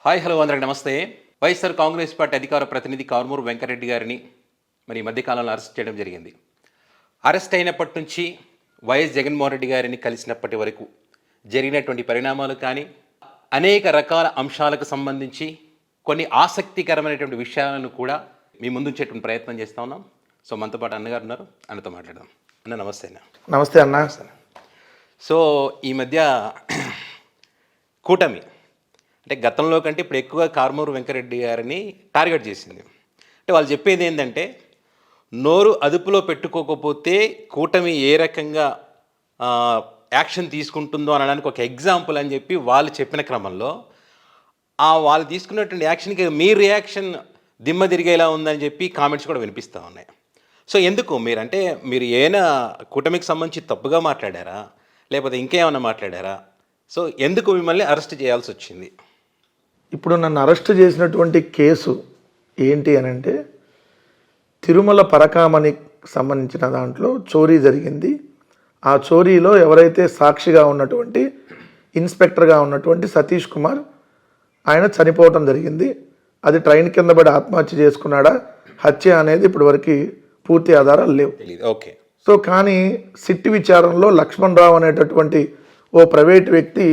Hi hello అందరికి నమస్తే. YSR Congress party అధికార ప్రతినిధి కారుమూరు వెంకటరెడ్డి గారిని మరి ఈ మధ్యకాలంలో అరెస్ట్ చేయడం జరిగింది. అరెస్ట్ అయినప్పటి నుంచి వైఎస్ జగన్మోహన్ రెడ్డి గారిని కలిసినప్పటి వరకు జరిగినటువంటి పరిణామాలు కానీ అనేక రకాల అంశాలకు సంబంధించి కొన్ని ఆసక్తికరమైనటువంటి విషయాలను కూడా మీ ముందుంచేటువంటి ప్రయత్నం చేస్తూ ఉన్నాం. సో మనతో పాటు అన్నగారు ఉన్నారు, అన్నతో మాట్లాడదాం. అన్న నమస్తే. అన్న నమస్తే. అన్న సో ఈ మధ్య కూటమి అంటే గతంలో కంటే ఇప్పుడు ఎక్కువగా కారుమూరు వెంకటరెడ్డి గారిని టార్గెట్ చేసింది. అంటే వాళ్ళు చెప్పేది ఏంటంటే నోరు అదుపులో పెట్టుకోకపోతే కూటమి ఏ రకంగా యాక్షన్ తీసుకుంటుందో అనడానికి ఒక ఎగ్జాంపుల్ అని చెప్పి వాళ్ళు చెప్పిన క్రమంలో వాళ్ళు తీసుకున్నటువంటి యాక్షన్కి మీ రియాక్షన్ దిమ్మ తిరిగేలా ఉందని చెప్పి కామెంట్స్ కూడా వినిపిస్తూ ఉన్నాయి. సో ఎందుకు మీరు ఏమైనా కూటమికి సంబంధించి తప్పుగా మాట్లాడారా, లేకపోతే ఇంకేమైనా మాట్లాడారా? సో ఎందుకు మిమ్మల్ని అరెస్ట్ చేయాల్సి వచ్చింది? ఇప్పుడు నన్ను అరెస్ట్ చేసినటువంటి కేసు ఏంటి అని అంటే, తిరుమల పరకామణికి సంబంధించిన దాంట్లో చోరీ జరిగింది. ఆ చోరీలో ఎవరైతే సాక్షిగా ఉన్నటువంటి ఇన్స్పెక్టర్గా ఉన్నటువంటి సతీష్ కుమార్ ఆయన చనిపోవటం జరిగింది. అది ట్రైన్ కింద పడి ఆత్మహత్య చేసుకున్నాడా, హత్య అనేది ఇప్పటివరకు పూర్తి ఆధారాలు లేవు. ఓకే. సో కానీ సిట్ విచారణలో లక్ష్మణ్ రావు అనేటటువంటి ఓ ప్రైవేట్ వ్యక్తి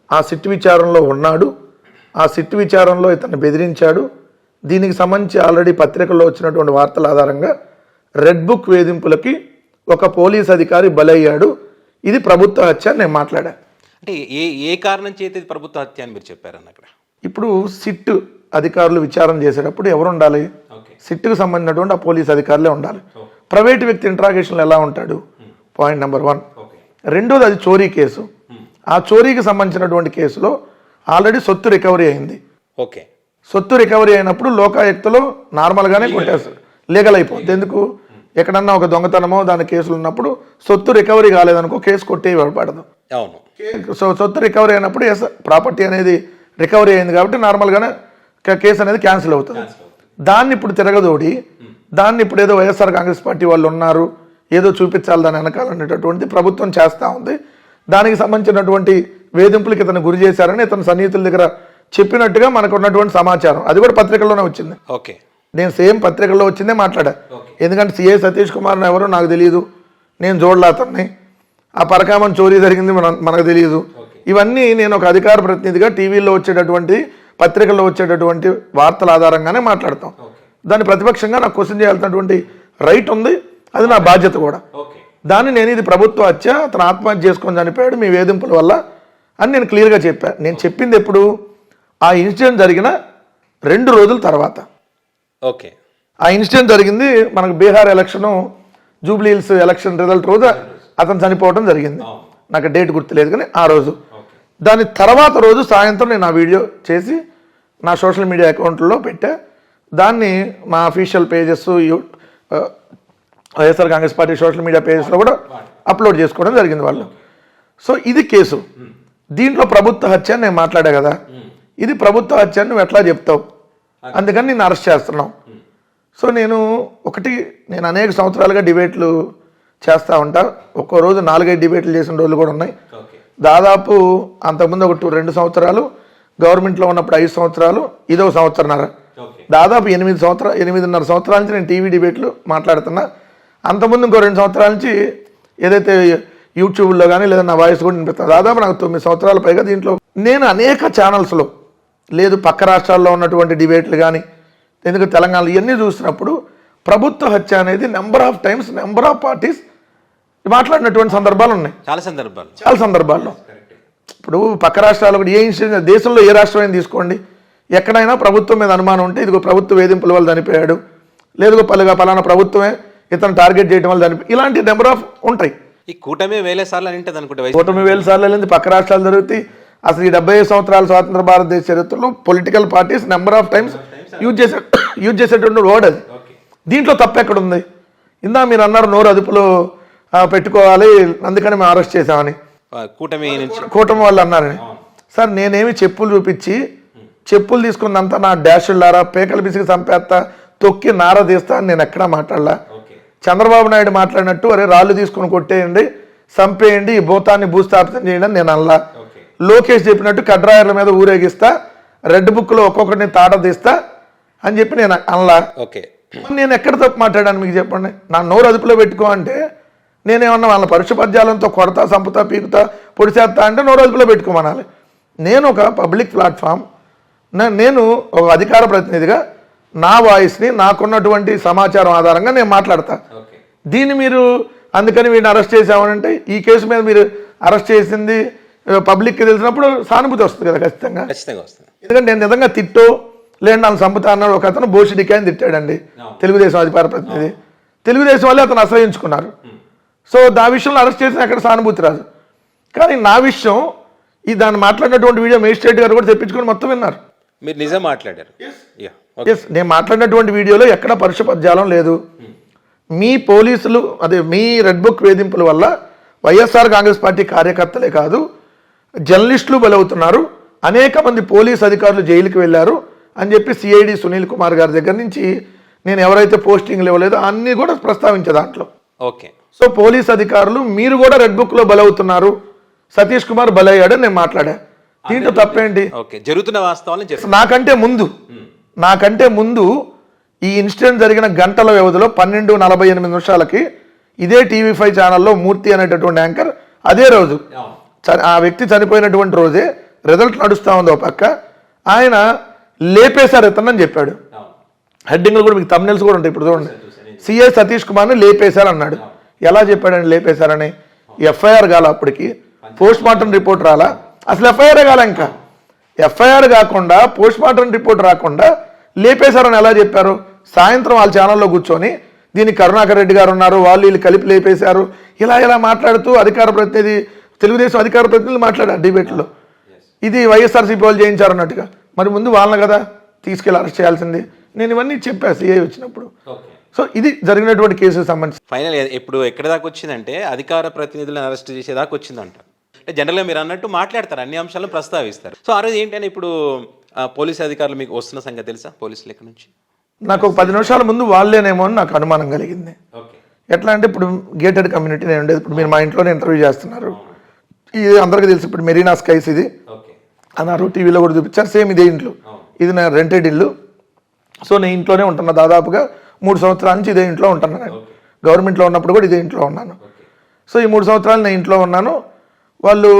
ఆ సిట్ విచారణలో ఉన్నాడు. ఆ సిట్ విచారణలో ఇతన్ని బెదిరించాడు. దీనికి సంబంధించి ఆల్రెడీ పత్రికల్లో వచ్చినటువంటి వార్తల ఆధారంగా రెడ్ బుక్ వేధింపులకి ఒక పోలీస్ అధికారి బలయ్యాడు. ఇది ప్రభుత్వ హత్య అని నేను మాట్లాడాను. అంటే ఏ కారణం చేతి ప్రభుత్వ హత్య అని మీరు చెప్పారన్న అక్కడ? ఇప్పుడు సిట్ అధికారులు విచారణ చేసేటప్పుడు ఎవరు ఉండాలి? సిట్కు సంబంధించినటువంటి ఆ పోలీస్ అధికారులే ఉండాలి. ప్రైవేట్ వ్యక్తి ఇంట్రాగేషన్లో ఎలా ఉంటాడు? Point number 1. రెండోది, అది చోరీ కేసు. ఆ చోరీకి సంబంధించినటువంటి కేసులో ఆల్రెడీ సొత్తు రికవరీ అయింది. ఓకే. సొత్తు రికవరీ అయినప్పుడు లోకాయుక్తలో నార్మల్గానే కొట్టేస్తారు, లీగల్ అయిపోద్ది. ఎందుకు? ఎక్కడన్నా ఒక దొంగతనమో దాని కేసులు ఉన్నప్పుడు సొత్తు రికవరీ కాలేదనుకో కేసు కొట్టే పడదు. అవును. సో సొత్తు రికవరీ అయినప్పుడు ప్రాపర్టీ అనేది రికవరీ అయింది కాబట్టి నార్మల్గానే కేసు అనేది క్యాన్సిల్ అవుతుంది. దాన్ని ఇప్పుడు తిరగదోడి దాన్ని ఇప్పుడు ఏదో వైఎస్ఆర్ కాంగ్రెస్ పార్టీ వాళ్ళు ఉన్నారు, ఏదో చూపించాలి దాని వెనకాలనేటటువంటి ప్రభుత్వం చేస్తూ ఉంది. దానికి సంబంధించినటువంటి వేధింపులకి ఇతను గురి చేశారని ఇతను సన్నిహితుల దగ్గర చెప్పినట్టుగా మనకు ఉన్నటువంటి సమాచారం. అది కూడా పత్రికల్లోనే వచ్చింది. ఓకే. నేను సేమ్ పత్రికల్లో వచ్చిందే మాట్లాడా. ఎందుకంటే సిఐ సతీష్ కుమార్ ఎవరో నాకు తెలియదు, నేను చూడలే అతన్ని. ఆ పరకామన్ చోరీ జరిగింది మనకు తెలియదు. ఇవన్నీ నేను ఒక అధికార ప్రతినిధిగా టీవీలో వచ్చేటటువంటి పత్రికల్లో వచ్చేటటువంటి వార్తల ఆధారంగానే మాట్లాడతాం. దాన్ని ప్రతిపక్షంగా నాకు క్వశ్చన్ చేయాల్సినటువంటి రైట్ ఉంది, అది నా బాధ్యత కూడా. దాన్ని నేను ఇది ప్రభుత్వ హత్య, అతను ఆత్మహత్య చేసుకొని చనిపోయాడు మీ వేధింపుల వల్ల అని నేను క్లియర్గా చెప్పాను. నేను చెప్పింది ఎప్పుడు? ఆ ఇన్సిడెంట్ జరిగిన 2 రోజుల తర్వాత. ఓకే. ఆ ఇన్సిడెంట్ జరిగింది మనకు Bihar election, Jubilee hills election result రోజు అతను చనిపోవడం జరిగింది. నాకు డేట్ గుర్తులేదు కానీ ఆ రోజు. దాని తర్వాత రోజు సాయంత్రం నేను ఆ వీడియో చేసి నా సోషల్ మీడియా అకౌంట్లో పెట్టా. దాన్ని మా official pages, YSR Congress party social media పేజెస్లో కూడా అప్లోడ్ చేసుకోవడం జరిగింది వాళ్ళు. సో ఇది కేసు. దీంట్లో ప్రభుత్వ హత్య అని నేను మాట్లాడా కదా, ఇది ప్రభుత్వ హత్య అని నువ్వు ఎట్లా చెప్తావు? అందుకని నేను అరెస్ట్ చేస్తున్నావు. సో నేను అనేక సంవత్సరాలుగా డిబేట్లు చేస్తూ ఉంటా. ఒక్కో రోజు 4-5 డిబేట్లు చేసిన రోజులు కూడా ఉన్నాయి. దాదాపు అంతకుముందు 2 సంవత్సరాలు, గవర్నమెంట్లో ఉన్నప్పుడు 5 సంవత్సరాలు, ఇదో సంవత్సరన్నర, దాదాపు 8.5 సంవత్సరాల నుంచి నేను టీవీ డిబేట్లు మాట్లాడుతున్నా. అంతకుముందు ఇంకో 2 సంవత్సరాల నుంచి ఏదైతే యూట్యూబ్లో కానీ లేదా నా వాయిస్ కూడా వినిపిస్తాను. దాదాపు నాకు 9 సంవత్సరాల పైగా దీంట్లో నేను అనేక ఛానల్స్లో, లేదు పక్క రాష్ట్రాల్లో ఉన్నటువంటి డిబేట్లు కానీ, ఎందుకంటే తెలంగాణలో ఇవన్నీ చూసినప్పుడు ప్రభుత్వ హత్య అనేది number of times, number of parties మాట్లాడినటువంటి సందర్భాలు ఉన్నాయి. చాలా సందర్భాల్లో. ఇప్పుడు పక్క రాష్ట్రాల్లో కూడా ఏ ఇన్సిడెంట్, దేశంలో ఏ రాష్ట్రం తీసుకోండి, ఎక్కడైనా ప్రభుత్వం మీద అనుమానం ఉంటే ఇదిగో ప్రభుత్వ వేధింపుల వల్ల చనిపోయాడు, లేదుగో పలానా ప్రభుత్వమే ఇతను టార్గెట్ చేయడం వల్ల చనిపోయి, ఇలాంటి నెంబర్ ఆఫ్ ఉంటాయి. ఈ కూటమి 1000 సార్లు అని ఉంటుంది అనుకుంటే, కూటమి 1000 సార్లు వెళ్ళింది, పక్క రాష్ట్రాలు జరుగుతాయి. అసలు ఈ 75 సంవత్సరాల స్వాతంత్ర భారతదేశ చరిత్రలో political parties number of times use చేసేటువంటి వర్డ్ అది. దీంట్లో తప్పు ఎక్కడుంది? ఇందా మీరు అన్నారు నోరు అదుపులో పెట్టుకోవాలి, అందుకని మేము అరెస్ట్ చేసామని కూటమి వాళ్ళు అన్నారని. సార్ నేనేమి చెప్పులు చూపించి చెప్పులు తీసుకున్నంత నా డాషులారా పేకలు పిసికి చంపేస్తా, తొక్కి నార తీస్తా అని నేను ఎక్కడా మాట్లాడలా. చంద్రబాబు నాయుడు మాట్లాడినట్టు అరే రాళ్ళు తీసుకుని కొట్టేయండి, చంపేయండి, ఈ భూతాన్ని భూస్థాపితం చేయండి అని నేను అనలా. లోకేష్ చెప్పినట్టు కడ్రాయర్ల మీద ఊరేగిస్తా, రెడ్ బుక్లో ఒక్కొక్కటిని తాట తీస్తా అని చెప్పి నేను అనలా. ఓకే, నేను ఎక్కడ తప్పు మాట్లాడాను మీకు చెప్పండి? నా నోరు అదుపులో పెట్టుకో అంటే నేనేమన్నా వాళ్ళ పరుష పద్యాలంతో కొడతా, సంపుతా, పీకుతా, పొడిచేస్తా అంటే నోరు అదుపులో పెట్టుకోమనాలి. నేను ఒక పబ్లిక్ ప్లాట్ఫామ్, నేను ఒక అధికార ప్రతినిధిగా నా వాయిస్ని నాకున్నటువంటి సమాచారం ఆధారంగా నేను మాట్లాడతా. దీన్ని మీరు అందుకని వీడిని అరెస్ట్ చేసామనంటే ఈ కేసు మీద మీరు అరెస్ట్ చేసింది పబ్లిక్కి తెలిసినప్పుడు సానుభూతి వస్తుంది కదా ఖచ్చితంగా. ఎందుకంటే నేను నిజంగా తిట్టో లేదంటే నన్ను చంపుతా అన్నాడు ఒక అతను బోషిడికాయ అని తిట్టాడండి, తెలుగుదేశం అధికార ప్రతినిధి. తెలుగుదేశం వాళ్ళే అతను అసహించుకున్నారు. సో దా విషయంలో అరెస్ట్ చేసిన అక్కడ సానుభూతి రాదు. కానీ నా విషయం దాన్ని మాట్లాడినటువంటి వీడియో మేజిస్ట్రేట్ గారు కూడా తెప్పించుకొని మొత్తం విన్నారు. మీరు నిజం మాట్లాడారు. నేను మాట్లాడినటువంటి వీడియోలో ఎక్కడ పరుష పద్యాలం లేదు. మీ పోలీసులు మీ రెడ్ బుక్ వేధింపుల వల్ల వైఎస్ఆర్ కాంగ్రెస్ పార్టీ కార్యకర్తలే కాదు జర్నలిస్టులు బలవుతున్నారు, అనేక మంది పోలీస్ అధికారులు జైలుకి వెళ్ళారు అని చెప్పి సిఐడి సునీల్ కుమార్ గారి దగ్గర నుంచి నేను ఎవరైతే పోస్టింగ్లు ఇవ్వలేదో అన్నీ కూడా ప్రస్తావించే దాంట్లో. ఓకే, సో పోలీస్ అధికారులు మీరు కూడా రెడ్ బుక్లో బలవుతున్నారు, సతీష్ కుమార్ బలయ్యాడని నేను మాట్లాడా. దీంట్లో తప్పేంటి? జరుగుతున్న వాస్తవాలు నాకంటే ముందు ఈ ఇన్సిడెంట్ జరిగిన గంటల వ్యవధిలో 12:48 ఇదే TV5 ఛానల్లో మూర్తి అనేటటువంటి యాంకర్ అదే రోజు ఆ వ్యక్తి చనిపోయినటువంటి రోజే రిజల్ట్ నడుస్తూ ఉంది. ఒక పక్క ఆయన లేపేశారు ఇతనని చెప్పాడు. హెడ్డింగ్లు కూడా మీకు తమ్నెల్స్ కూడా ఉంటాయి. ఇప్పుడు చూడండి, సిఐ సతీష్ కుమార్ని లేపేశారు అన్నాడు. ఎలా చెప్పాడని లేపేశారని? ఎఫ్ఐఆర్ కాల, అప్పటికి పోస్ట్ మార్టం రిపోర్ట్ రాలా, అసలు ఎఫ్ఐఆర్ కాల. ఇంకా ఎఫ్ఐఆర్ కాకుండా పోస్ట్ మార్టం రిపోర్ట్ రాకుండా లేపేశారని ఎలా చెప్పారు? సాయంత్రం వాళ్ళ ఛానల్లో కూర్చొని దీనికి కరుణాకర్ రెడ్డి గారు ఉన్నారు, వీళ్ళు కలిపి లేపేశారు, ఇలా మాట్లాడుతూ అధికార ప్రతినిధి, తెలుగుదేశం అధికార ప్రతినిధులు మాట్లాడారు డిబేట్లో. ఇది వైఎస్ఆర్సీపీ వాళ్ళు చేయించారు అన్నట్టుగా. మరి ముందు వాళ్ళని కదా తీసుకెళ్ళి అరెస్ట్ చేయాల్సింది. నేను ఇవన్నీ చెప్పాను సిఐ వచ్చినప్పుడు. సో ఇది జరిగినటువంటి కేసుకు సంబంధించి ఫైనల్ ఇప్పుడు ఎక్కడి దాకా వచ్చిందంటే అధికార ప్రతినిధులను అరెస్ట్ చేసేదాకా వచ్చిందంట. అంటే జనరల్గా మీరు అన్నట్టు మాట్లాడతారు, అన్ని అంశాలను ప్రస్తావిస్తారు. సో ఆ రోజు ఏంటంటే ఇప్పుడు పోలీస్ అధికారులు మీకు వస్తున్న సంగతి తెలుసా? పోలీసుల లెక్క నుంచి నాకు ఒక 10 నిమిషాల ముందు వాళ్ళేనేమో అని నాకు అనుమానం కలిగింది. ఎట్లా అంటే ఇప్పుడు గేటెడ్ కమ్యూనిటీ నేను ఉండేది, ఇప్పుడు మీరు మా ఇంట్లోనే ఇంటర్వ్యూ చేస్తున్నారు, ఇది అందరికీ తెలుసు. ఇప్పుడు మెరీనా స్కైస్ ఇది అన్నారు, టీవీలో కూడా చూపించారు. సేమ్ ఇదే ఇంట్లో, ఇది నా రెంటెడ్ ఇల్లు. సో నేను ఇంట్లోనే ఉంటున్నా, దాదాపుగా 3 సంవత్సరాల నుంచి ఇదే ఇంట్లో ఉంటున్నాను. నేను గవర్నమెంట్లో ఉన్నప్పుడు కూడా ఇదే ఇంట్లో ఉన్నాను. సో ఈ 3 సంవత్సరాలు నేను ఇంట్లో ఉన్నాను. వాళ్ళు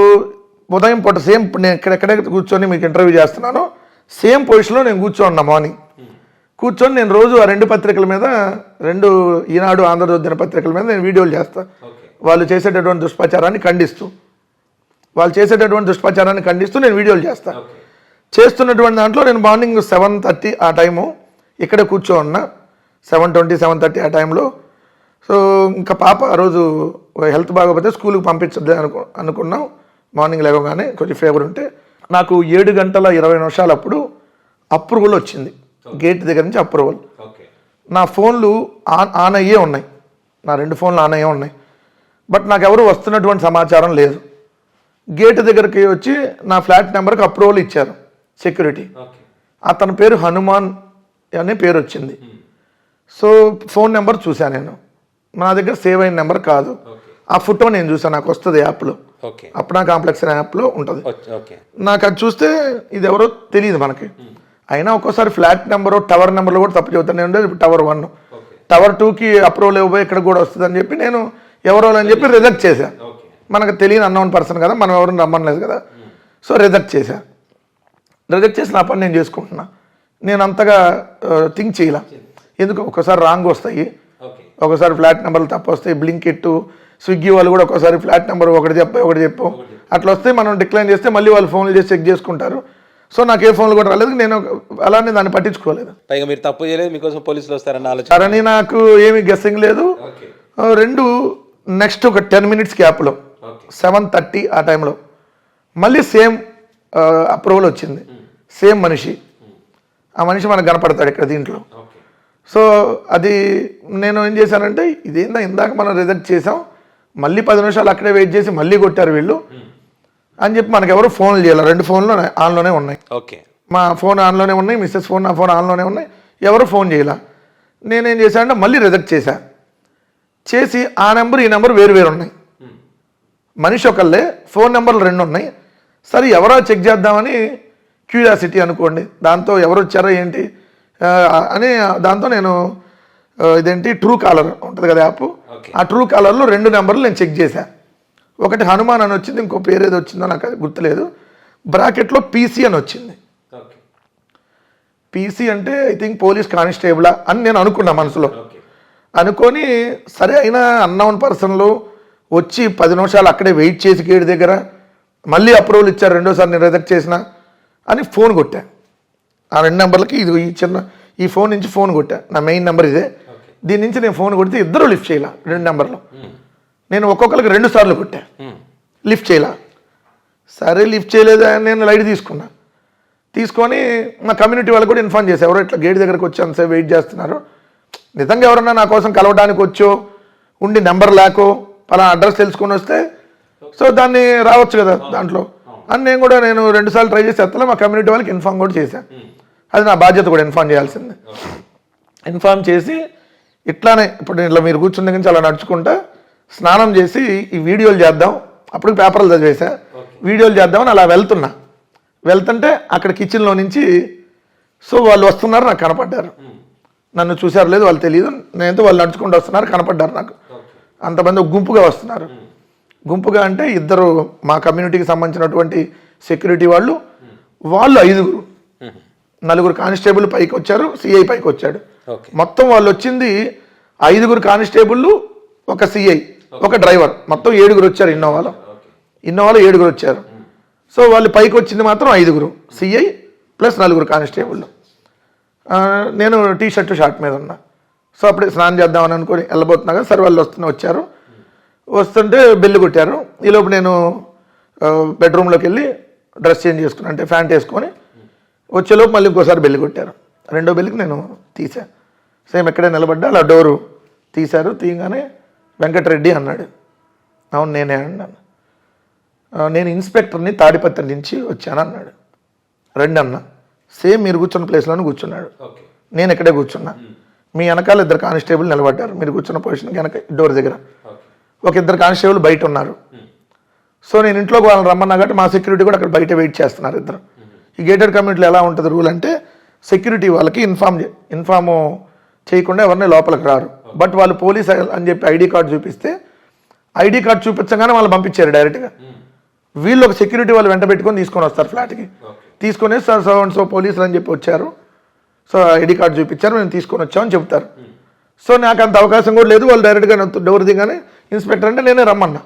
ఉదయం పూట సేమ్ నేను ఎక్కడెక్కడ కూర్చొని మీకు ఇంటర్వ్యూ చేస్తున్నాను, సేమ్ పొజిషన్లో నేను కూర్చోన్నా. మార్నింగ్ కూర్చొని నేను రోజు ఆ 2 పత్రికల మీద, 2 ఈనాడు ఆంధ్రజ్యోతి దినపత్రికల మీద నేను వీడియోలు చేస్తాను. వాళ్ళు చేసేటటువంటి దుష్ప్రచారాన్ని ఖండిస్తూ నేను వీడియోలు చేస్తాను. చేస్తున్నటువంటి దాంట్లో నేను మార్నింగ్ 7:30 ఆ టైము ఇక్కడే కూర్చోన్నా, 7:20, 7:30 ఆ టైంలో. సో ఇంకా పాప ఆ రోజు హెల్త్ బాగోకపోతే స్కూల్కి పంపించద్దు అనుకున్నాం. మార్నింగ్ లేవగానే కొంచెం ఫీవర్ ఉంటే నాకు 7:20 అప్పుడు అప్రూవల్ వచ్చింది, గేట్ దగ్గర నుంచి అప్రూవల్. నా ఫోన్లు ఆన్ అయ్యే ఉన్నాయి, నా 2 ఫోన్లు ఆన్ అయ్యే ఉన్నాయి. బట్ నాకు ఎవరు వస్తున్నటువంటి సమాచారం లేదు. గేట్ దగ్గరికి వచ్చి నా ఫ్లాట్ నెంబర్కి అప్రూవల్ ఇచ్చారు సెక్యూరిటీ. అతని పేరు హనుమాన్ అనే పేరు వచ్చింది. సో ఫోన్ నెంబర్ చూశాను నేను, నా దగ్గర సేవ్ అయిన నెంబర్ కాదు. ఆ ఫోటో నేను చూసాను, నాకు వస్తుంది యాప్లో, అప్నా కాంప్లెక్స్ అనే యాప్లో ఉంటుంది. నాకు అది చూస్తే ఇది ఎవరో తెలియదు మనకి. అయినా ఒక్కోసారి ఫ్లాట్ నెంబరు టవర్ నెంబర్లో కూడా తప్పు చెబుతాను. నేను ఉండేది టవర్ 1, టవర్ 2కి అప్రూవల్ ఇవ్వబోయి ఇక్కడ కూడా వస్తుంది అని చెప్పి నేను ఎవరో అని చెప్పి రిజెక్ట్ చేశాను. మనకు తెలియని అన్నోన్ పర్సన్ కదా, మనం ఎవరు రమ్మనలేదు కదా. సో రిజెక్ట్ చేశాను. రిజెక్ట్ చేసి నా పని నేను చేసుకుంటున్నా. నేను అంతగా థింక్ చేయలే, ఎందుకు ఒకసారి రాంగ్ వస్తాయి, ఒకసారి ఫ్లాట్ నెంబర్లు తప్పు వస్తాయి. బ్లింకిట్, స్విగ్గీ వాళ్ళు కూడా ఒకసారి ఫ్లాట్ నెంబర్ ఒకటి చెప్పు అట్లా వస్తే మనం డిక్లైన్ చేస్తే మళ్ళీ వాళ్ళు ఫోన్లు చేసి చెక్ చేసుకుంటారు. సో నాకు ఏ ఫోన్లు కూడా రాలేదు, నేను అలానే దాన్ని పట్టించుకోలేదు. పైగా మీరు తప్పు చేయలేదు, మీకోసం పోలీసులు వస్తారని ఆలోచన సరే నాకు ఏమి గెస్సింగ్ లేదు. 2 నెక్స్ట్ ఒక 10 minutes గ్యాప్లో 7:30 ఆ టైంలో మళ్ళీ సేమ్ అప్రూవల్ వచ్చింది. సేమ్ మనిషి, ఆ మనిషి మనకు కనపడతాడు ఇక్కడ దీంట్లో. సో అది నేను ఏం చేశానంటే ఇదేందా ఇందాక మనం రిజెక్ట్ చేసాం, మళ్ళీ 10 నిమిషాలు అక్కడే వెయిట్ చేసి మళ్ళీ కొట్టారు వీళ్ళు అని చెప్పి మనకు ఎవరు ఫోన్లు చేయాలి. 2 ఫోన్లు ఆన్లోనే ఉన్నాయి. మా ఫోన్ ఆన్లోనే ఉన్నాయి, మిస్సెస్ ఫోన్, నా ఫోన్ ఆన్లోనే ఉన్నాయి, ఎవరు ఫోన్ చేయాల. నేనేం చేశానంటే మళ్ళీ రిజెక్ట్ చేసి ఆ నెంబర్ ఈ నెంబర్ వేరు ఉన్నాయి. మనిషి ఒకళ్ళే, ఫోన్ నెంబర్లు 2 ఉన్నాయి. సరే ఎవరో చెక్ చేద్దామని క్యూరియాసిటీ అనుకోండి, దాంతో ఎవరు వచ్చారో ఏంటి అని దాంతో నేను ఇదేంటి ట్రూ కాలర్ ఉంటుంది కదా యాప్, ఆ ట్రూ కాలర్లో 2 నెంబర్లు నేను చెక్ చేశాను. ఒకటి హనుమాన్ అని వచ్చింది, ఇంకో పేరు ఏదో వచ్చిందో నాకు అది గుర్తులేదు. బ్రాకెట్లో పీసీ అని వచ్చింది. పీసీ అంటే ఐ థింక్ పోలీస్ కానిస్టేబులా అని నేను అనుకున్నా మనసులో. అనుకొని సరే అయినా అన్నోన్ పర్సన్లు వచ్చి 10 నిమిషాలు అక్కడే వెయిట్ చేసి గేట్ దగ్గర మళ్ళీ అప్రూవల్ ఇచ్చారు, రెండోసారి నేను రిజెక్ట్ చేసిన అని ఫోన్ కొట్టా. ఆ 2 నెంబర్లకి ఇది ఈ ఫోన్ నుంచి ఫోన్ కొట్టా. నా మెయిన్ నెంబర్ ఇదే. దీని నుంచి నేను ఫోన్ కొడితే ఇద్దరు లిఫ్ట్ చేయాల. 2 నెంబర్లు నేను ఒక్కొక్కరికి 2 సార్లు కొట్టా, లిఫ్ట్ చేయాల. సరే లిఫ్ట్ చేయలేదా అని నేను లైట్ తీసుకొని మా కమ్యూనిటీ వాళ్ళకి కూడా ఇన్ఫార్మ్ చేశాను. ఎవరో ఇట్లా గేట్ దగ్గరకు వచ్చి అంతసేపు వెయిట్ చేస్తున్నారు, నిజంగా ఎవరన్నా నా కోసం కలవడానికి వచ్చో ఉండి నెంబర్ లేకో పలానా అడ్రస్ తెలుసుకొని వస్తే సో దాన్ని రావచ్చు కదా దాంట్లో అని నేను 2 సార్లు ట్రై చేసి ఎత్తలో మా కమ్యూనిటీ వాళ్ళకి ఇన్ఫార్మ్ కూడా చేశాను. అది నా బాధ్యత కూడా ఇన్ఫార్మ్ చేయాల్సిందే. ఇన్ఫార్మ్ చేసి ఇట్లానే ఇప్పుడు ఇట్లా మీరు కూర్చున్న దగ్గర నుంచి అలా నడుచుకుంటా స్నానం చేసి ఈ వీడియోలు చేద్దాం, అప్పుడు పేపర్లు చదివేసా, వీడియోలు చేద్దామని అలా వెళ్తుంటే అక్కడ కిచెన్లో నుంచి సో వాళ్ళు వస్తున్నారు, నాకు కనపడ్డారు. నన్ను చూసారు లేదు వాళ్ళు తెలియదు, నేనైతే వాళ్ళు నడుచుకుంటూ వస్తున్నారు, కనపడ్డారు నాకు. అంతమంది గుంపుగా వస్తున్నారు. గుంపుగా అంటే ఇద్దరు మా కమ్యూనిటీకి సంబంధించినటువంటి సెక్యూరిటీ వాళ్ళు 5గురు, 4 కానిస్టేబుల్ పైకి వచ్చారు, సిఐ పైకి వచ్చాడు. మొత్తం వాళ్ళు వచ్చింది 5గురు కానిస్టేబుల్, ఒక సిఐ, ఒక డ్రైవర్, మొత్తం 7గురు వచ్చారు. ఇన్నోవాలో 7గురు వచ్చారు. సో వాళ్ళు పైకి వచ్చింది మాత్రం 5గురు, సిఐ ప్లస్ 4 కానిస్టేబుల్. నేను టీ షర్ట్ షార్ట్ మీద ఉన్నా. సో అప్పుడే స్నానం చేద్దామని అనుకుని వెళ్ళబోతున్నా కదా, సరే వాళ్ళు వచ్చారు. వస్తుంటే బెల్లు కొట్టారు. ఈలోపు నేను బెడ్రూమ్లోకి వెళ్ళి డ్రెస్ చేంజ్ చేసుకుని అంటే ప్యాంట్ వేసుకొని వచ్చేలోపు మళ్ళీ ఇంకోసారి బెల్లు కొట్టారు. 2వ బెల్లికి నేను తీసా. సేమ్ ఎక్కడే నిలబడ్డా అలా డోరు తీశారు. తీయగానే వెంకటరెడ్డి అన్నాడు. అవును నేనే అన్నాను. నేను ఇన్స్పెక్టర్ని తాడిపత్రి నుంచి వచ్చాను అన్నాడు. రండి అన్న. సేమ్ మీరు కూర్చున్న ప్లేస్లోనే కూర్చున్నాడు, నేను ఇక్కడే కూర్చున్నా. మీ వెనకాల 2 కానిస్టేబుల్ నిలబడ్డారు, మీరు కూర్చున్న పొజిషన్కి వెనక డోర్ దగ్గర. ఒక 2 కానిస్టేబుల్ బయట ఉన్నారు. సో నేను ఇంట్లోకి వాళ్ళని రమ్మన్నా కాబట్టి మా సెక్యూరిటీ కూడా అక్కడ బయట వెయిట్ చేస్తున్నారు 2. ఈ గేటెడ్ కమ్యూనిటీలో ఎలా ఉంటుంది రూల్ అంటే సెక్యూరిటీ వాళ్ళకి ఇన్ఫామ్ చేయకుండా ఎవరిని లోపలికి రారు. బట్ వాళ్ళు పోలీస్ అని చెప్పి ఐడి కార్డు చూపిస్తే ఐడి కార్డు చూపించగానే వాళ్ళు పంపించారు డైరెక్ట్గా. వీళ్ళు ఒక సెక్యూరిటీ వాళ్ళు వెంట పెట్టుకొని తీసుకొని వస్తారు ఫ్లాట్కి. తీసుకొని సార్ సో పోలీసులు అని చెప్పి వచ్చారు, సో ఐడి కార్డు చూపించారు, మేము తీసుకొని వచ్చామని చెప్తారు. సో నాకు అంత అవకాశం కూడా లేదు. వాళ్ళు డైరెక్ట్గా డోర్ దిగానే ఇన్స్పెక్టర్ అంటే నేనే రమ్మన్నా.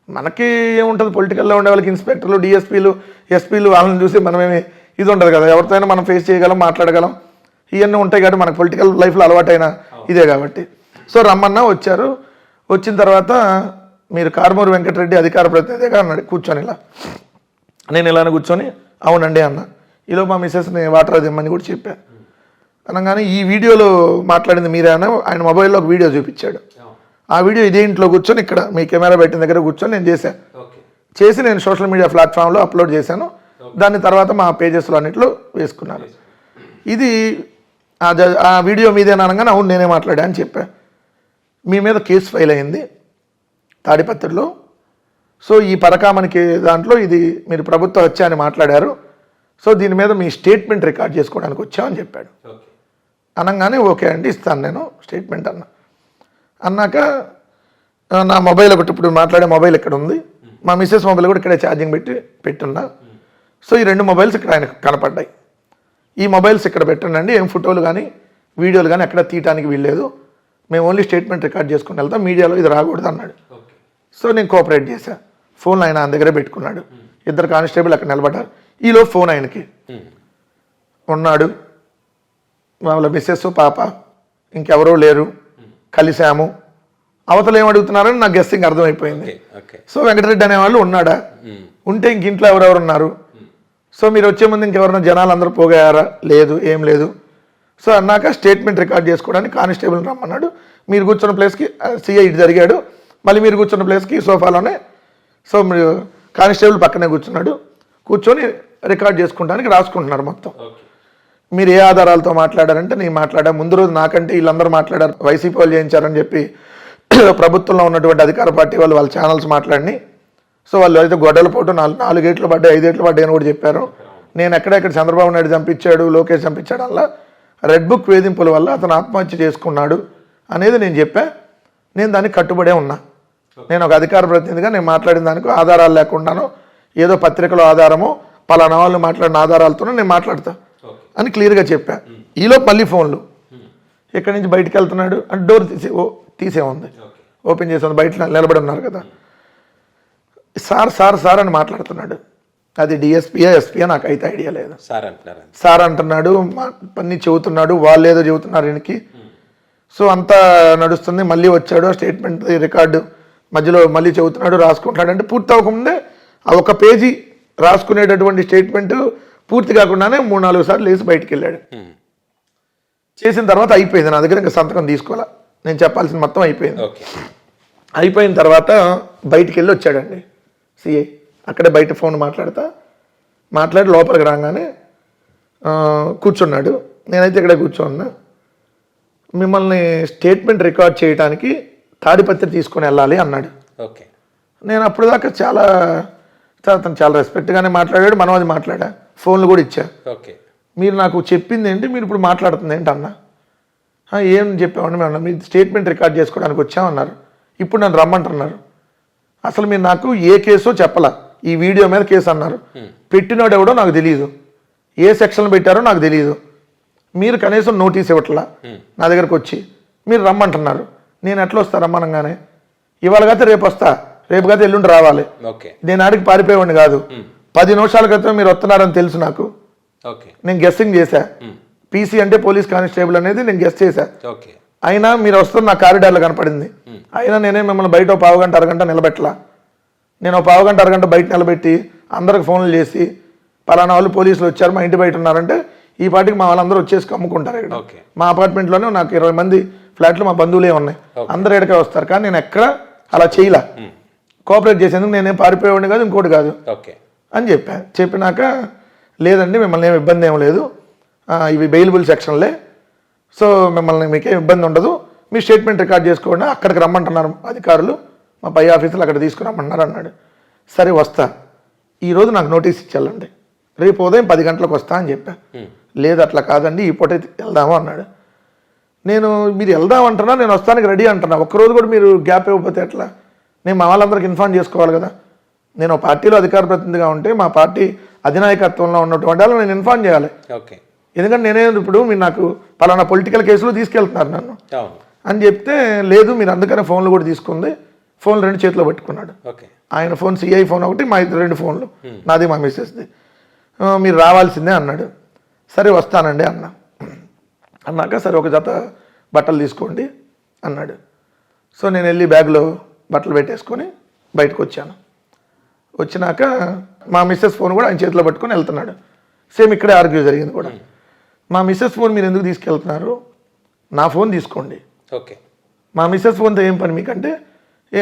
మనకి ఏముంటుంది పొలిటికల్లో ఉండే వాళ్ళకి ఇన్స్పెక్టర్లు, డిఎస్పీలు, ఎస్పీలు వాళ్ళని చూసి మనమేమి ఇది ఉంటుంది కదా, ఎవరితోనైనా మనం ఫేస్ చేయగలం, మాట్లాడగలం, ఇవన్నీ ఉంటాయి కాబట్టి మనకు పొలిటికల్ లైఫ్లో అలవాటైన ఇదే కాబట్టి. సో రమ్మన్నా, వచ్చారు. వచ్చిన తర్వాత మీరు కారుమూరి వెంకటరెడ్డి అధికార ప్రతినిధిగా అన్నాడు కూర్చొని. ఇలా నేను ఇలానే కూర్చొని అవునండి అన్న. ఈలో మా మిస్సెస్ని వాటర్ అది ఇమ్మని కూడా చెప్పాను. అనగానే ఈ వీడియోలో మాట్లాడింది మీరే అన్న. ఆయన మొబైల్లో ఒక వీడియో చూపించాడు. ఆ వీడియో ఇదే ఇంట్లో కూర్చొని ఇక్కడ మీ కెమెరా పెట్టిన దగ్గర కూర్చొని నేను చేసి నేను సోషల్ మీడియా ప్లాట్ఫామ్లో అప్లోడ్ చేశాను. దాని తర్వాత మా పేజెస్లో అన్నింటిలో వేసుకున్నాను. ఇది ఆ వీడియో మీదేనా అనగానే అవును నేనే మాట్లాడా అని చెప్పా. మీ మీద కేసు ఫైల్ అయింది తాడిపత్రిలో. సో ఈ పరకామణికి దాంట్లో ఇది మీరు ప్రభుత్వ హత్య అని మాట్లాడారు. సో దీని మీద మీ స్టేట్మెంట్ రికార్డ్ చేసుకోవడానికి వచ్చామని చెప్పాడు. అనగానే ఓకే అండి ఇస్తాను నేను స్టేట్మెంట్ అన్నాక నా మొబైల్ ఒకటి ఇప్పుడు మాట్లాడే మొబైల్ ఇక్కడ ఉంది, మా మిస్సెస్ మొబైల్ కూడా ఇక్కడే ఛార్జింగ్ పెట్టున్నా. సో ఈ 2 మొబైల్స్ ఇక్కడ ఆయన కనపడ్డాయి. ఈ మొబైల్స్ ఇక్కడ పెట్టండి, ఏం ఫోటోలు కానీ వీడియోలు కానీ ఎక్కడ తీయటానికి వీల్లేదు, మేము ఓన్లీ స్టేట్మెంట్ రికార్డ్ చేసుకుని వెళ్తాం, మీడియాలో ఇది రాకూడదు అన్నాడు. సో నేను కోఆపరేట్ చేశా. ఫోన్ ఆయన దగ్గరే పెట్టుకున్నాడు. 2 కానిస్టేబుల్ అక్కడ నిలబడ్డారు. ఈలో ఫోన్ ఆయనకి ఉన్నాడు. వాళ్ళ మిస్సెస్, పాప, ఇంకెవరో లేరు, కలిసాము. అవతల ఏమడుగుతున్నారని నాకు గెస్సింగ్ అర్థమైపోయింది. సో వెంకటరెడ్డి అనేవాళ్ళు ఉన్నాడా, ఉంటే ఇంక ఇంట్లో ఎవరెవరు ఉన్నారు, సో మీరు వచ్చే ముందు ఇంకెవరన్నా జనాలు అందరూ పోగాయారా, లేదు ఏం లేదు. సో అన్నాక స్టేట్మెంట్ రికార్డ్ చేసుకోవడానికి కానిస్టేబుల్ రమ్మన్నాడు. మీరు కూర్చున్న ప్లేస్కి సిఐ ఇటు జరిగాడు, మళ్ళీ మీరు కూర్చున్న ప్లేస్కి సోఫాలోనే సో మీరు కానిస్టేబుల్ పక్కనే కూర్చొని రికార్డ్ చేసుకుంటానికి రాసుకుంటున్నారు మొత్తం. మీరు ఏ ఆధారాలతో మాట్లాడారంటే నేను మాట్లాడా, ముందు రోజు నాకంటే వీళ్ళందరూ మాట్లాడారు, వైసీపీ వాళ్ళు చేయించారని చెప్పి ప్రభుత్వంలో ఉన్నటువంటి అధికార పార్టీ వాళ్ళు వాళ్ళ ఛానల్స్ మాట్లాడిని. సో వాళ్ళు అయితే గొడ్డల పోటు 4 ఏట్లు పడ్డాయి, 5 ఏట్లు పడ్డాయి అని కూడా చెప్పారు. నేను ఎక్కడెక్కడ చంద్రబాబు నాయుడు చంపించాడు, లోకేష్ చంపించాడు అలా రెడ్ బుక్ వేధింపుల వల్ల అతను ఆత్మహత్య చేసుకున్నాడు అనేది నేను చెప్పా. నేను దానికి కట్టుబడే ఉన్నా. నేను ఒక అధికార ప్రతినిధిగా నేను మాట్లాడిన దానికి ఆధారాలు లేకుండానో ఏదో పత్రికలో ఆధారమో పలానా వాళ్ళు మాట్లాడిన ఆధారాలతోనే నేను మాట్లాడతా అని క్లియర్గా చెప్పా. ఈలో మళ్ళీ ఫోన్లు ఎక్కడి నుంచి బయటికి వెళ్తున్నాడు అంటే డోర్ తీసే ఉంది, ఓపెన్ చేసి ఉంది, బయట నిలబడి ఉన్నారు కదా. సార్ సార్ సార్ అని మాట్లాడుతున్నాడు. అది డిఎస్పీయా ఎస్పీయా నాకు అయితే ఐడియా లేదు. సార్ అంటున్నాడు, అన్నీ చెబుతున్నాడు, వాళ్ళు ఏదో చెబుతున్నారు ఈయనకి. సో అంతా నడుస్తుంది. మళ్ళీ వచ్చాడు, స్టేట్మెంట్ రికార్డు మధ్యలో మళ్ళీ చెబుతున్నాడు, రాసుకుంటాడు. అంటే పూర్తి అవ్వకముందే ఆ ఒక పేజీ రాసుకునేటటువంటి స్టేట్మెంట్ పూర్తి కాకుండానే 3-4 సార్లు వేసి బయటికి వెళ్ళాడు. చేసిన తర్వాత అయిపోయింది. నా దగ్గర ఇంకా సంతకం తీసుకోవాలా, నేను చెప్పాల్సిన మొత్తం అయిపోయింది. అయిపోయిన తర్వాత బయటికి వెళ్ళి వచ్చాడండి సిఐ. అక్కడే బయట ఫోన్ మాట్లాడి లోపలికి రాగానే కూర్చున్నాడు. నేనైతే ఇక్కడే కూర్చోన్నా. మిమ్మల్ని స్టేట్మెంట్ రికార్డ్ చేయడానికి తాడిపత్రి తీసుకొని వెళ్ళాలి అన్నాడు. నేను అప్పుడు దాకా అతను చాలా రెస్పెక్ట్గానే మాట్లాడాడు. మనం అది మాట్లాడా, ఫోన్లు కూడా ఇచ్చా. మీరు నాకు చెప్పింది ఏంటి, మీరు ఇప్పుడు మాట్లాడుతుంది ఏంటి అన్న. ఏం చెప్పామండి మేము, మీరు స్టేట్మెంట్ రికార్డ్ చేసుకోవడానికి వచ్చామన్నారు, ఇప్పుడు నన్ను రమ్మంటున్నారు. అసలు మీరు నాకు ఏ కేసో చెప్పలా, ఈ వీడియో మీద కేసు అన్నారు. పెట్టినోడు ఎవడో నాకు తెలియదు, ఏ సెక్షన్లు పెట్టారో నాకు తెలియదు. మీరు కనీసం నోటీస్ ఇవ్వట్లా నా దగ్గరకు వచ్చి మీరు రమ్మంటున్నారు. నేను ఎట్లా వస్తా రమ్మనంగానే? ఇవాళ కాతే రేపు వస్తా, రేపు కాతే ఎల్లుండి రావాలి. నేను ఆడికి పారిపోయేవాడిని కాదు. 10 నిమిషాల క్రితం మీరు వస్తున్నారని తెలుసు నాకు. నేను గెస్సింగ్ చేశా. పీసీ అంటే పోలీస్ కానిస్టేబుల్ అనేది నేను గెస్ట్ చేశా. అయినా మీరు వస్తున్న నా కారిడార్లో కనపడింది. అయినా నేనే మిమ్మల్ని బయట 1/2 గంట అరగంట నిలబెట్టలా. నేను 1/2 గంట అరగంట బయట నిలబెట్టి అందరికి ఫోన్లు చేసి పలానా వాళ్ళు పోలీసులు వచ్చారు మా ఇంటి బయట ఉన్నారంటే ఈ పాటికి మా వాళ్ళందరూ వచ్చేసి కమ్ముకుంటారు. ఇక్కడ మా అపార్ట్మెంట్లోనే నాకు 20 మంది ఫ్లాట్లు మా బంధువులే ఉన్నాయి, అందరు ఎక్కడికే వస్తారు. కానీ నేను ఎక్కడ అలా చేయలా, కోఆపరేట్ చేసేందుకు నేనేం పారిపోయేవాడిని కాదు, ఇంకోటి కాదు అని చెప్పినాక లేదండి మిమ్మల్ని ఏం ఇబ్బంది ఏం లేదు, ఇవి బెయిలబుల్ సెక్షన్లే, సో మిమ్మల్ని మీకేం ఇబ్బంది ఉండదు, మీ స్టేట్మెంట్ రికార్డ్ చేసుకోండి, అక్కడికి రమ్మంటున్నారు అధికారులు, మా పై ఆఫీసులు అక్కడ తీసుకురమ్మన్నారు అన్నాడు. సరే వస్తా, ఈరోజు నాకు నోటీస్ ఇచ్చాలండి, రేపు ఉదయం 10 గంటలకు వస్తా అని చెప్పా. లేదు అట్లా కాదండి ఈ పూట వెళ్దాము అన్నాడు. నేను మీరు వెళ్దామంటున్నా, నేను వస్తానికి రెడీ అంటున్నా, ఒక్కరోజు కూడా మీరు గ్యాప్ ఇవ్వకపోతే ఎట్లా? నేను మా వాళ్ళందరికీ ఇన్ఫార్మ్ చేసుకోవాలి కదా. నేను పార్టీలో అధికార ప్రతినిధిగా ఉంటే మా పార్టీ అధినాయకత్వంలో ఉన్నటువంటి వాళ్ళు నేను ఇన్ఫార్మ్ చేయాలి. ఎందుకంటే నేనే ఇప్పుడు మీరు నాకు పలానా పొలిటికల్ కేసులో తీసుకెళ్తున్నారు నన్ను అని చెప్తే లేదు మీరు అందుకనే ఫోన్లు కూడా తీసుకుంది. ఫోన్లు 2 చేతిలో పట్టుకున్నాడు. ఆయన ఫోన్ సిఐ ఫోన్ ఒకటి, మా 2 ఫోన్లు, నాది మా మిస్సెస్ది. మీరు రావాల్సిందే అన్నాడు. సరే వస్తానండి అన్నాక సరే ఒక జత బట్టలు తీసుకోండి అన్నాడు. సో నేను వెళ్ళి బ్యాగ్లో బట్టలు పెట్టేసుకొని బయటకు వచ్చాను. వచ్చినాక మా మిస్సెస్ ఫోన్ కూడా ఆయన చేతిలో పట్టుకొని వెళ్తున్నాడు. సేమ్ ఇక్కడే ఆర్గ్యూ జరిగింది కూడా. మా మిస్సెస్ ఫోన్ మీరు ఎందుకు తీసుకెళ్తున్నారు, నా ఫోన్ తీసుకోండి. మా మిస్సెస్ ఫోన్తో ఏం పని మీకంటే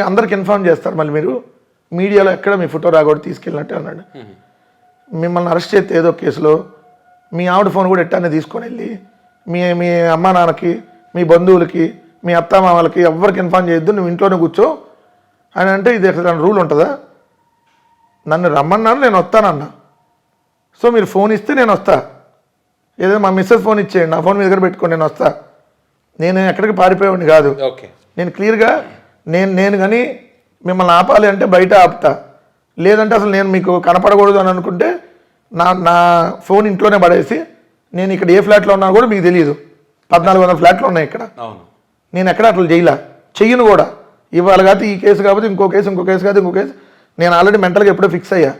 అందరికి ఇన్ఫార్మ్ చేస్తారు, మళ్ళీ మీరు మీడియాలో ఎక్కడ మీ ఫోటో రాకూడదు తీసుకెళ్ళినట్టు అన్నాడు. మిమ్మల్ని అరెస్ట్ చేస్తే ఏదో కేసులో మీ ఆవిడ ఫోన్ కూడా ఎట్టానే తీసుకొని వెళ్ళి మీ అమ్మా నాన్నకి, మీ బంధువులకి, మీ అత్తామామలకి ఎవరికి ఇన్ఫార్మ్ చేయొద్దు, నువ్వు ఇంట్లోనే కూర్చో అని అంటే ఇది ఎక్కడ రూల్ ఉంటుందా? నన్ను రమ్మన్నారు, నేను వస్తానన్నా. సో మీరు ఫోన్ ఇస్తే నేను వస్తా, ఏదైనా మా మిస్సెస్ ఫోన్ ఇచ్చేయండి, నా ఫోన్ మీ దగ్గర పెట్టుకోండి, నేను వస్తా. నేను ఎక్కడికి పారిపోయేవాడిని కాదు. నేను క్లియర్గా నేను కానీ మిమ్మల్ని ఆపాలి అంటే బయట ఆపుతా, లేదంటే అసలు నేను మీకు కనపడకూడదు అని అనుకుంటే నా ఫోన్ ఇంట్లోనే పడేసి నేను ఇక్కడ ఏ ఫ్లాట్లో ఉన్నా కూడా మీకు తెలియదు. 1400 ఫ్లాట్లు ఉన్నాయి ఇక్కడ. నేను ఎక్కడ అట్లా చెయ్యను కూడా. ఇవాళ కాదు ఈ కేసు కాకపోతే ఇంకో కేసు కాదు ఇంకో కేసు. నేను ఆల్రెడీ మెంటల్గా ఎప్పుడో ఫిక్స్ అయ్యా.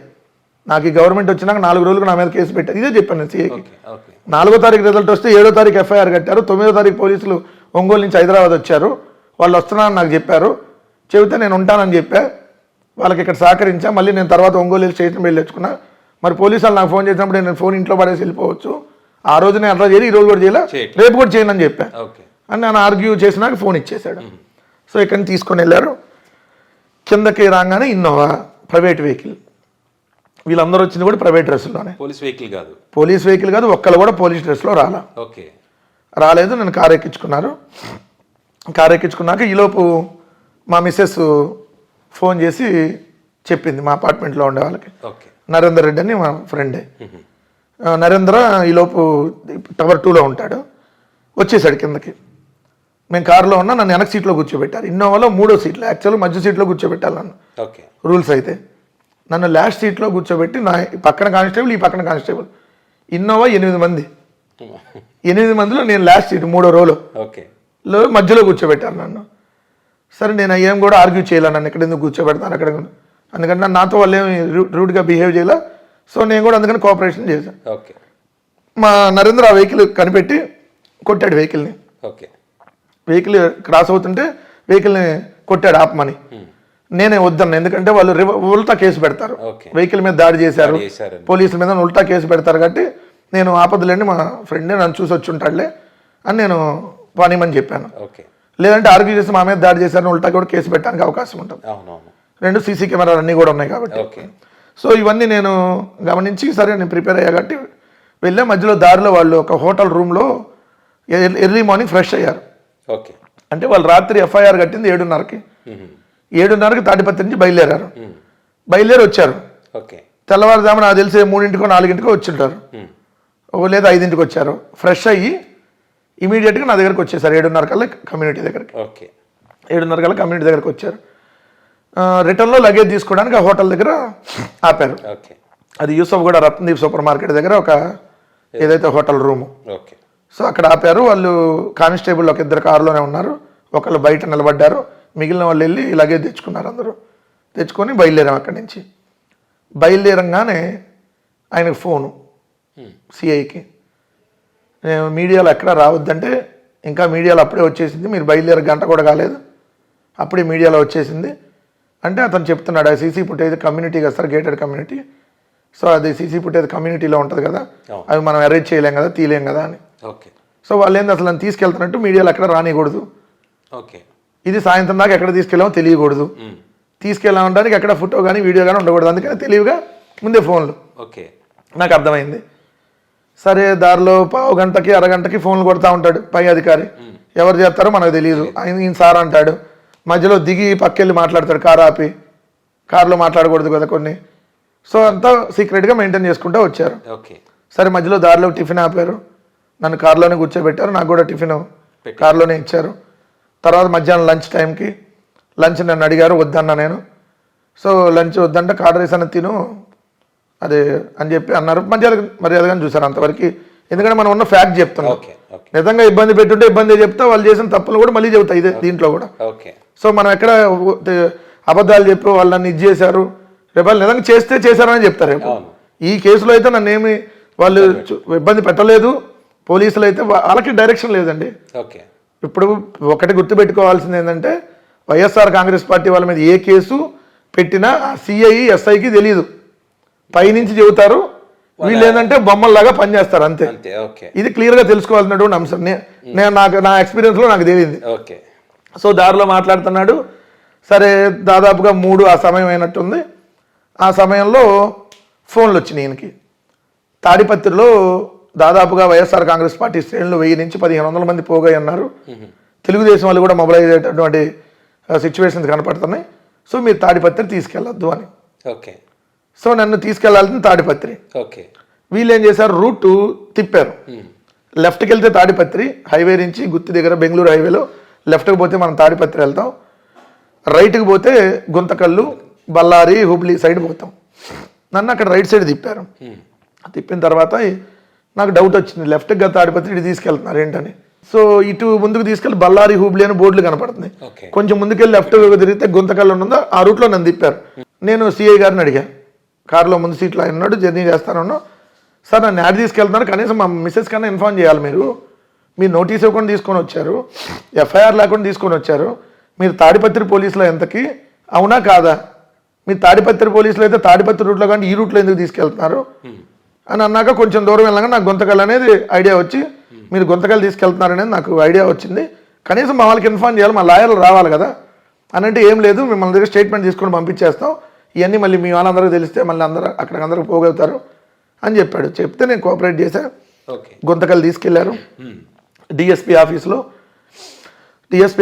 నాకు ఈ గవర్నమెంట్ వచ్చినాక 4 రోజులకు నా మీద కేసు పెట్టారు. ఇదే చెప్పాను నేను సిఐకి. 4వ తారీఖు రిజల్ట్ వస్తే 7వ తారీఖు ఎఫ్ఐఆర్ కట్టారు. 9వ తారీఖు పోలీసులు ఒంగోలు నుంచి హైదరాబాద్ వచ్చారు, వాళ్ళు వస్తున్నారని నాకు చెప్పారు. చెబితే నేను ఉంటానని చెప్పా, వాళ్ళకి ఇక్కడ సహకరించా. మళ్ళీ నేను తర్వాత ఒంగోలు స్టేషన్ వెళ్ళి తెచ్చుకున్నా. మరి పోలీసు వాళ్ళు నాకు ఫోన్ చేసినప్పుడు నేను ఫోన్ ఇంట్లో పడేసి వెళ్ళిపోవచ్చు. ఆ రోజు నేను అట్లా చేయాలి, ఈ రోజు కూడా చేయాలి, రేపు కూడా చేయను అని చెప్పా అని నేను ఆర్గ్యూ చేసినాక ఫోన్ ఇచ్చేసాడు. సో ఇక్కడ తీసుకొని వెళ్ళారు. కిందకి రాగానే ఇన్నోవా ప్రైవేట్ వెహికల్, వీళ్ళందరూ వచ్చింది కూడా ప్రైవేట్ డ్రెస్సులోనే, పోలీస్ వెహికల్ కాదు, ఒక్కళ్ళు కూడా పోలీస్ డ్రెస్లో రాలేదు. నేను కారు ఎక్కించుకున్నాక ఈలోపు మా మిస్సెస్ ఫోన్ చేసి చెప్పింది మా అపార్ట్మెంట్లో ఉండే వాళ్ళకి, నరేందర్ రెడ్డి అని మా ఫ్రెండే, నరేంద్ర ఈలోపు టవర్ 2లో ఉంటాడు, వచ్చేసాడు కిందకి. మేము కారులో ఉన్నా, నన్ను వెనక సీట్లో కూర్చోబెట్టారు. ఇన్నోవాలో 3వ సీట్లో, యాక్చువల్గా మధ్య సీట్లో కూర్చోబెట్టాలి నన్ను, ఓకే. రూల్స్ అయితే. నన్ను లాస్ట్ సీట్లో కూర్చోబెట్టి నా పక్కన కానిస్టేబుల్, ఈ పక్కన కానిస్టేబుల్, ఇన్నోవా 8 మంది, 8 మందిలో నేను లాస్ట్ సీట్ 3వ రోలో ఓకే మధ్యలో కూర్చోబెట్టారు నన్ను. సరే నేను ఏం కూడా ఆర్గ్యూ చేయాలి, నన్ను ఎక్కడ ఎందుకు కూర్చోబెడతాను అక్కడ, అందుకని నాతో వాళ్ళు ఏమి రూడ్గా బిహేవ్ చేయాల. సో నేను కూడా అందుకని కోఆపరేషన్ చేశాను. ఓకే. మా నరేంద్ర ఆ వెహికల్ కనిపెట్టి కొట్టాడు వెహికల్ని. ఓకే. వెహికల్ క్రాస్ అవుతుంటే వెహికల్ని కొట్టాడు ఆపమని. నేనే వద్దన్నా, ఎందుకంటే వాళ్ళు ఉల్టా కేసు పెడతారు, వెహికల్ మీద దాడి చేశారు, పోలీసుల మీద ఉల్టా కేసు పెడతారు. కాబట్టి నేను ఆపదలేండి, మా ఫ్రెండే నన్ను చూసి వచ్చి ఉంటాడులే అని నేను పానీమని చెప్పాను. లేదంటే ఆర్గ్యూ చేసి మా మీద దాడి చేశారని ఉల్టా కూడా కేసు పెట్టడానికి అవకాశం ఉంటుంది. 2 సీసీ కెమెరాలు అన్నీ కూడా ఉన్నాయి కాబట్టి. సో ఇవన్నీ నేను గమనించి సరే నేను ప్రిపేర్ అయ్యా కాబట్టి వెళ్ళే మధ్యలో దారిలో వాళ్ళు ఒక హోటల్ రూమ్లో ఎర్లీ మార్నింగ్ ఫ్రెష్ అయ్యారు. ఓకే. అంటే వాళ్ళు రాత్రి ఎఫ్ఐఆర్ కట్టింది 7:30కి, 7:30కి తాడిపత్రి నుంచి బయలుదేరారు. బయలుదేరి వచ్చారు. తెల్లవారుజామున నాకు తెలిసి 3 4 వచ్చింటారు, లేదా 5 వచ్చారు. ఫ్రెష్ అయ్యి ఇమీడియట్గా నా దగ్గరకు వచ్చేసారు 7:30 కల్లా కమ్యూనిటీ దగ్గరికి. 7:30 కల్లా కమ్యూనిటీ దగ్గరకు వచ్చారు. రిటర్న్లో లగేజ్ తీసుకోవడానికి ఆ హోటల్ దగ్గర ఆపారు. అది యూసఫ్గూడ రత్నదీప్ సూపర్ మార్కెట్ దగ్గర ఒక ఏదైతే హోటల్ రూము. సో అక్కడ ఆపారు. వాళ్ళు కానిస్టేబుల్ ఒక 2 కారులోనే ఉన్నారు, ఒకళ్ళు బయట నిలబడ్డారు. మిగిలిన వాళ్ళు వెళ్ళి లగేజ్ తెచ్చుకున్నారు. అందరూ తెచ్చుకొని బయలుదేరాం. అక్కడి నుంచి బయలుదేరంగానే ఆయనకు ఫోను సిఐకి, నేను మీడియాలో ఎక్కడ రావద్దంటే, ఇంకా మీడియాలో అప్పుడే వచ్చేసింది, మీరు బయలుదేర గంట కూడా కాలేదు అప్పుడే మీడియాలో వచ్చేసింది అంటే అతను చెప్తున్నాడు, ఆ సీసీ ఫుటేజ్ కమ్యూనిటీకి వస్తారు, గేటెడ్ కమ్యూనిటీ. సో అది సీసీ ఫుటేజ్ కమ్యూనిటీలో ఉంటుంది కదా, అవి మనం అరేంజ్ చేయలేం కదా, తీయలేం కదా అని. సో వాళ్ళు ఏంది అసలు నన్ను తీసుకెళ్తున్నట్టు మీడియాలో ఎక్కడ రానియకూడదు, ఇది సాయంత్రం దాకా ఎక్కడ తీసుకెళ్ళామో తెలియకూడదు, తీసుకెళ్ళామనడానికి ఎక్కడ ఫోటో కానీ వీడియో కానీ ఉండకూడదు, అందుకని తెలివిగా ముందే ఫోన్లు. నాకు అర్థమైంది. సరే దారిలో పావు గంటకి అరగంటకి ఫోన్లు కొడతా ఉంటాడు పై అధికారి, ఎవరు చేస్తారో మనకు తెలియదు. ఆయన సార్ అంటాడు, మధ్యలో దిగి పక్కెళ్ళి మాట్లాడతాడు, కారు ఆపి, కారులో మాట్లాడకూడదు కదా కొన్ని. సో అంతా సీక్రెట్గా మెయింటైన్ చేసుకుంటూ వచ్చారు. సరే మధ్యలో దారిలో టిఫిన్ ఆపారు, నన్ను కారులోనే కూర్చోబెట్టారు, నాకు కూడా టిఫిన్ కారులోనే ఇచ్చారు. తర్వాత మధ్యాహ్నం లంచ్ టైంకి లంచ్ నన్ను అడిగారు, వద్దన్నా నేను. సో లంచ్ వద్దంటే కార్డ్ రైస్ అని తిను అదే అని చెప్పి అన్నారు. మర్యాదగా చూసారు అంతవరకు, ఎందుకంటే మనం ఉన్న ఫ్యాక్ట్ చెప్తున్నాం. నిజంగా ఇబ్బంది పెట్టుంటే ఇబ్బంది చెప్తా, వాళ్ళు చేసిన తప్పులు కూడా మళ్ళీ చెబుతాయి ఇదే దీంట్లో కూడా. సో మనం ఎక్కడ అబద్ధాలు చెప్పి వాళ్ళని ఇది చేశారు, రేపు వాళ్ళు నిజంగా చేస్తే చేశారని చెప్తారు. రేపు ఈ కేసులో అయితే నన్ను ఏమి వాళ్ళు ఇబ్బంది పెట్టలేదు, పోలీసులు అయితే వాళ్ళకి డైరెక్షన్ లేదండి. ఇప్పుడు ఒకటి గుర్తుపెట్టుకోవాల్సింది ఏంటంటే, వైఎస్ఆర్ కాంగ్రెస్ పార్టీ వాళ్ళ మీద ఏ కేసు పెట్టినా సిఐ ఎస్ఐకి తెలియదు, పైనుంచి చెబుతారు, వీళ్ళు ఏంటంటే బొమ్మల్లాగా పనిచేస్తారు అంతే. ఇది క్లియర్గా తెలుసుకోవాల్సినటువంటి అంశం. నేను నా ఎక్స్పీరియన్స్లో నాకు తెలియంది. సో దారిలో మాట్లాడుతున్నాడు. సరే దాదాపుగా 3 ఆ సమయం అయినట్టుంది. ఆ సమయంలో ఫోన్లు వచ్చినాయి ఈయనకి. తాడిపత్రిలో దాదాపుగా వైఎస్ఆర్ కాంగ్రెస్ పార్టీ శ్రేణులు 1000 నుంచి 1500 మంది పోగా ఉన్నారు. తెలుగుదేశం వాళ్ళు కూడా మొబైలైజ్ అయ్యేటటువంటి సిచ్యువేషన్స్ కనపడుతున్నాయి. సో మీరు తాడిపత్రి తీసుకెళ్ళొద్దు అని. సో నన్ను తీసుకెళ్లాల్సింది తాడిపత్రి. వీళ్ళు ఏం చేశారు, రూట్ తిప్పారు. లెఫ్ట్కి వెళ్తే తాడిపత్రి హైవే నుంచి గుత్తి దగ్గర బెంగళూరు హైవేలో లెఫ్ట్కి పోతే మనం తాడిపత్రి వెళ్తాం, రైట్కి పోతే గుంతకల్లు బళ్ళారి హుబ్లీ సైడ్ పోతాం. నన్ను అక్కడ రైట్ సైడ్ తిప్పారు. తిప్పిన తర్వాత నాకు డౌట్ వచ్చింది, లెఫ్ట్గా తాడిపత్రి ఇటు తీసుకెళ్తున్నారు ఏంటని. సో ఇటు ముందుకు తీసుకెళ్ళి బళ్ళారి హుబ్లీ అని బోర్డులు కనపడుతుంది. కొంచెం ముందుకెళ్ళి లెఫ్ట్ తిరిగితే గుంతకల్లు ఉన్నదో ఆ రూట్లో నన్ను తిప్పారు. నేను సిఐ గారిని అడిగాను, కారులో ముందు సీట్లో ఆయన ఉన్నాడు, జర్నీ చేస్తానన్నా, సార్ నన్ను యాడ్ తీసుకెళ్తున్నారు, కనీసం మా మిస్సెస్ కన్నా ఇన్ఫార్మ్ చేయాలి, మీరు నోటీస్ ఇవ్వకుండా తీసుకొని వచ్చారు, ఎఫ్ఐఆర్ లేకుండా తీసుకొని వచ్చారు, మీరు తాడిపత్రి పోలీసులో ఎంతకి అవునా కాదా, మీరు తాడిపత్రి పోలీసులు అయితే తాడిపత్రి రూట్లో కానీ ఈ రూట్లో ఎందుకు తీసుకెళ్తున్నారు అని అన్నాక కొంచెం దూరం వెళ్ళగా నాకు గుంతకల్ అనేది ఐడియా వచ్చి, మీరు గుంతకల్ తీసుకెళ్తున్నారు అనేది నాకు ఐడియా వచ్చింది, కనీసం మా వాళ్ళకి ఇన్ఫార్మ్ చేయాలి, మా లాయర్లు రావాలి కదా అని. అంటే ఏం లేదు, మిమ్మల్ని దగ్గర స్టేట్మెంట్ తీసుకొని పంపించేస్తాం, ఇవన్నీ మళ్ళీ మీ వాళ్ళందరికీ తెలిస్తే మళ్ళీ అందరూ పోగలుగుతారు అని చెప్పాడు. చెప్తే నేను కోఆపరేట్ చేశాను. గుంతకల్ తీసుకెళ్లారు. డిఎస్పీ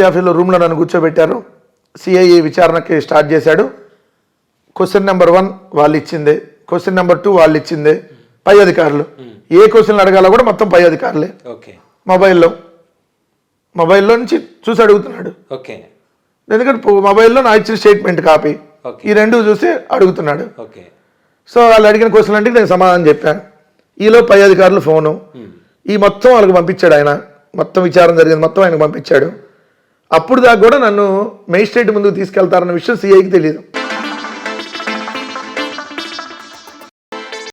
ఆఫీస్లో రూమ్లో నన్ను కూర్చోబెట్టారు. సిఐ విచారణకి స్టార్ట్ చేశాడు. క్వశ్చన్ నెంబర్ 1 వాళ్ళు ఇచ్చిందే, క్వశ్చన్ నెంబర్ 2 వాళ్ళు ఇచ్చిందే, పై అధికారులు. ఏ క్వశ్చన్లు అడగాలో కూడా మొత్తం పై అధికారులే. ఓకే మొబైల్లో నుంచి చూసి అడుగుతున్నాడు. ఓకే ఎందుకంటే మొబైల్లో నా ఇచ్చిన స్టేట్మెంట్ కాపీ ఓకే ఈ రెండు చూసి అడుగుతున్నాడు. ఓకే సో వాళ్ళు అడిగిన క్వశ్చన్ అంటే నేను సమాధానం చెప్పాను. ఈలో పై అధికారులు ఫోను ఈ మొత్తం వాళ్ళకి పంపించాడు. ఆయన మొత్తం విచారం జరిగింది మొత్తం ఆయనకు పంపించాడు. అప్పుడు దాకా కూడా నన్ను మేజిస్ట్రేట్ ముందుకు తీసుకెళ్తారన్న విషయం సిఐకి తెలియదు.